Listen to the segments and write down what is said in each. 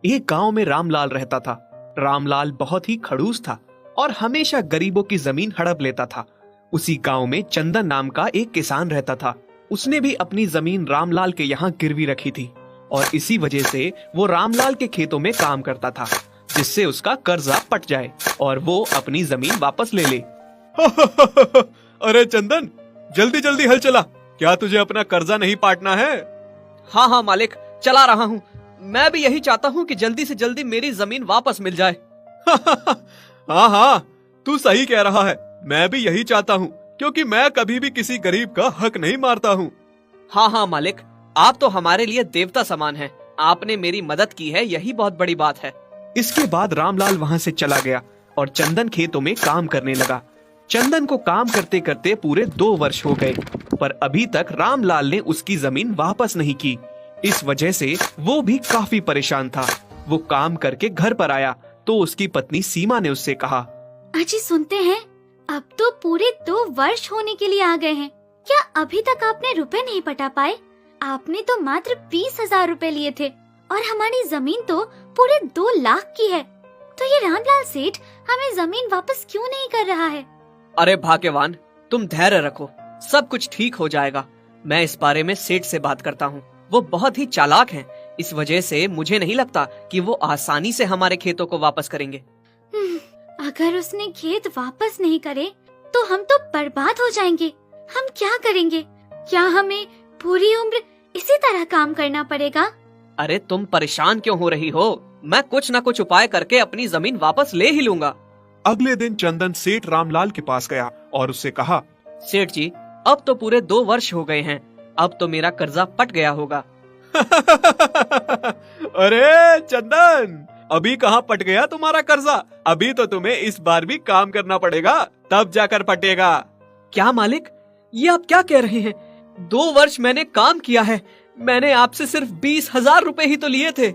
एक गांव में रामलाल रहता था। रामलाल बहुत ही खड़ूस था और हमेशा गरीबों की जमीन हड़प लेता था। उसी गांव में चंदन नाम का एक किसान रहता था। उसने भी अपनी जमीन रामलाल के यहाँ गिरवी रखी थी और इसी वजह से वो रामलाल के खेतों में काम करता था, जिससे उसका कर्जा पट जाए और वो अपनी जमीन वापस ले ले। अरे चंदन, जल्दी जल्दी हल चला। क्या तुझे अपना कर्जा नहीं पाटना है? हाँ हाँ मालिक, चला रहा हूँ। मैं भी यही चाहता हूँ कि जल्दी से जल्दी मेरी जमीन वापस मिल जाए। हाँ हाँ, तू सही कह रहा है। मैं भी यही चाहता हूँ, क्योंकि मैं कभी भी किसी गरीब का हक नहीं मारता हूँ। हाँ हाँ मालिक, आप तो हमारे लिए देवता समान हैं। आपने मेरी मदद की है, यही बहुत बड़ी बात है। इसके बाद रामलाल वहाँ से चला गया और चंदन खेतों में काम करने लगा। चंदन को काम करते करते पूरे 2 वर्ष हो गए, पर अभी तक रामलाल ने उसकी जमीन वापस नहीं की। इस वजह से वो भी काफी परेशान था। वो काम करके घर पर आया तो उसकी पत्नी सीमा ने उससे कहा, अजी सुनते हैं, अब तो पूरे 2 वर्ष होने के लिए आ गए हैं। क्या अभी तक आपने रुपए नहीं पटा पाए? आपने तो मात्र 20,000 रुपए लिए थे और हमारी जमीन तो पूरे 2 लाख की है। तो ये रामलाल सेठ हमें जमीन वापस क्यों नहीं कर रहा है? अरे भाग्यवान, तुम धैर्य रखो, सब कुछ ठीक हो जाएगा। मैं इस बारे में सेठ से बात करता हूँ। वो बहुत ही चालाक हैं। इस वजह से मुझे नहीं लगता कि वो आसानी से हमारे खेतों को वापस करेंगे। अगर उसने खेत वापस नहीं करे तो हम तो बर्बाद हो जाएंगे। हम क्या करेंगे? क्या हमें पूरी उम्र इसी तरह काम करना पड़ेगा? अरे तुम परेशान क्यों हो रही हो? मैं कुछ न कुछ उपाय करके अपनी जमीन वापस ले ही लूंगा। अगले दिन चंदन सेठ रामलाल के पास गया और उससे कहा, सेठ जी, अब तो पूरे 2 वर्ष हो गए हैं। अब तो मेरा कर्जा पट गया होगा। अरे चंदन, अभी कहाँ पट गया तुम्हारा कर्जा? अभी तो तुम्हें इस बार भी काम करना पड़ेगा, तब जाकर पटेगा। क्या मालिक, ये आप क्या कह रहे हैं? 2 वर्ष मैंने काम किया है। मैंने आपसे सिर्फ 20,000 रुपए ही तो लिए थे।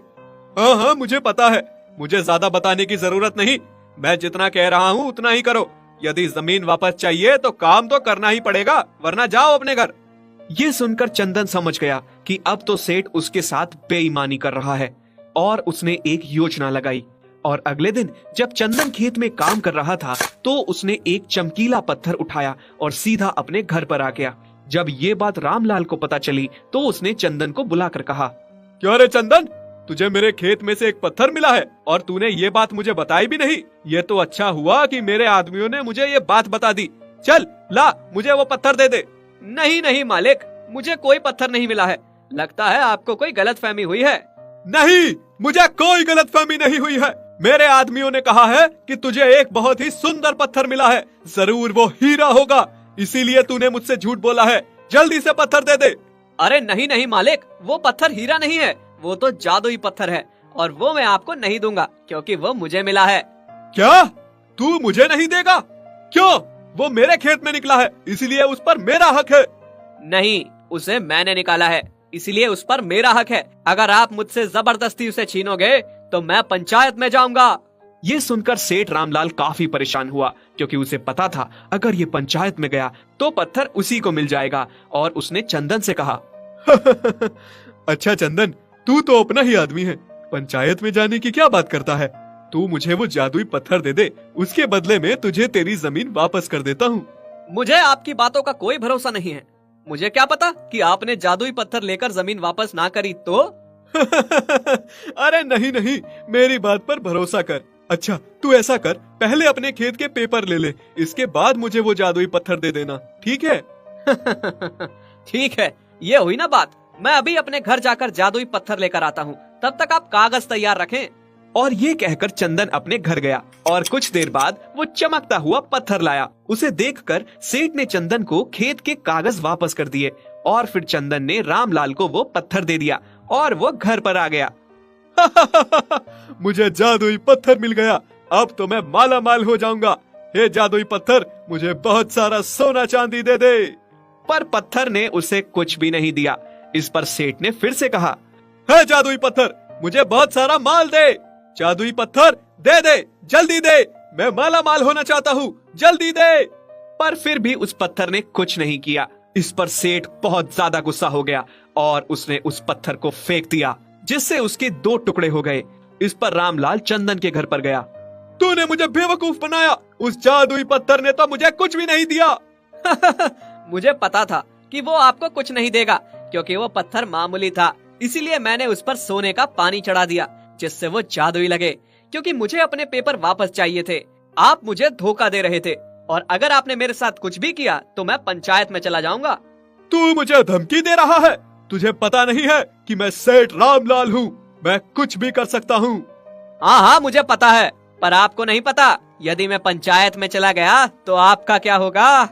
हाँ हाँ, मुझे पता है। मुझे ज्यादा बताने की जरूरत नहीं। मैं जितना कह रहा हूँ उतना ही करो। यदि जमीन वापस चाहिए तो काम तो करना ही पड़ेगा, वरना जाओ अपने घर। ये सुनकर चंदन समझ गया कि अब तो सेठ उसके साथ बेईमानी कर रहा है और उसने एक योजना लगाई। और अगले दिन जब चंदन खेत में काम कर रहा था तो उसने एक चमकीला पत्थर उठाया और सीधा अपने घर पर आ गया। जब ये बात रामलाल को पता चली तो उसने चंदन को बुलाकर कहा, क्या रे चंदन, तुझे मेरे खेत में से एक पत्थर मिला है और तूने ये बात मुझे बताई भी नहीं। ये तो अच्छा हुआ कि मेरे आदमियों ने मुझे ये बात बता दी। चल ला, मुझे वो पत्थर दे दे। नहीं नहीं मालिक, मुझे कोई पत्थर नहीं मिला है। लगता है आपको कोई गलतफहमी हुई है। नहीं, मुझे कोई गलतफहमी नहीं हुई है। मेरे आदमियों ने कहा है कि तुझे एक बहुत ही सुंदर पत्थर मिला है। जरूर वो हीरा होगा, इसीलिए तूने मुझसे झूठ बोला है। जल्दी से पत्थर दे दे। अरे नहीं नहीं मालिक, वो पत्थर हीरा नहीं है, वो तो जादुई पत्थर है और वो मैं आपको नहीं दूंगा क्योंकि वो मुझे मिला है। क्या? तू मुझे नहीं देगा? क्यों? वो मेरे खेत में निकला है, इसीलिए उस पर मेरा हक है। नहीं, उसे मैंने निकाला है, इसलिए उस पर मेरा हक है। अगर आप मुझसे जबरदस्ती उसे छीनोगे तो मैं पंचायत में जाऊंगा। ये सुनकर सेठ रामलाल काफी परेशान हुआ, क्योंकि उसे पता था अगर ये पंचायत में गया तो पत्थर उसी को मिल जाएगा। और उसने चंदन से कहा, अच्छा चंदन, तू तो अपना ही आदमी है, पंचायत में जाने की क्या बात करता है? तू मुझे वो जादुई पत्थर दे दे, उसके बदले में तुझे तेरी जमीन वापस कर देता हूँ। मुझे आपकी बातों का कोई भरोसा नहीं है। मुझे क्या पता कि आपने जादुई पत्थर लेकर जमीन वापस ना करी तो। अरे नहीं नहीं, मेरी बात पर भरोसा कर। अच्छा तू ऐसा कर, पहले अपने खेत के पेपर ले ले, इसके बाद मुझे वो जादुई पत्थर दे देना, ठीक है? ठीक है, ये हुई ना बात। मैं अभी अपने घर जाकर जादुई पत्थर लेकर आता हूँ, तब तक आप कागज तैयार रखें। और ये कहकर चंदन अपने घर गया और कुछ देर बाद वो चमकता हुआ पत्थर लाया। उसे देखकर सेठ ने चंदन को खेत के कागज वापस कर दिए और फिर चंदन ने रामलाल को वो पत्थर दे दिया और वो घर पर आ गया। मुझे जादुई पत्थर मिल गया, अब तो मैं माला माल हो जाऊंगा। हे जादुई पत्थर, मुझे बहुत सारा सोना चांदी दे दे। पर पत्थर ने उसे कुछ भी नहीं दिया। इस पर सेठ ने फिर से कहा, हे जादुई पत्थर, मुझे बहुत सारा माल दे। जादुई पत्थर दे दे, जल्दी दे, मैं माला माल होना चाहता हूँ, जल्दी दे। पर फिर भी उस पत्थर ने कुछ नहीं किया। इस पर सेठ बहुत ज्यादा गुस्सा हो गया और उसने उस पत्थर को फेंक दिया, जिससे उसके 2 टुकड़े हो गए। इस पर रामलाल चंदन के घर पर गया। तूने मुझे बेवकूफ बनाया। उस जादुई पत्थर ने तो मुझे कुछ भी नहीं दिया। मुझे पता था कि वो आपको कुछ नहीं देगा, क्योंकि वो पत्थर मामूली था। इसीलिए मैंने उस पर सोने का पानी चढ़ा दिया, जिससे वो जादुई लगे। क्योंकि मुझे अपने पेपर वापस चाहिए थे। आप मुझे धोखा दे रहे थे, और अगर आपने मेरे साथ कुछ भी किया तो मैं पंचायत में चला जाऊंगा। तू मुझे धमकी दे रहा है? तुझे पता नहीं है कि मैं सेठ रामलाल हूँ। मैं कुछ भी कर सकता हूँ। हाँ हाँ, मुझे पता है, पर आपको नहीं पता। यदि मैं पंचायत में चला गया तो आपका क्या होगा?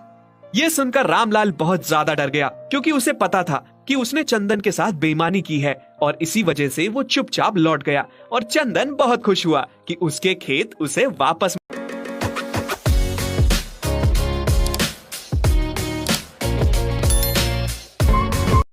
ये सुनकर रामलाल बहुत ज्यादा डर गया, क्योंकि उसे पता था कि उसने चंदन के साथ बेईमानी की है, और इसी वजह से वो चुपचाप लौट गया। और चंदन बहुत खुश हुआ कि उसके खेत उसे वापस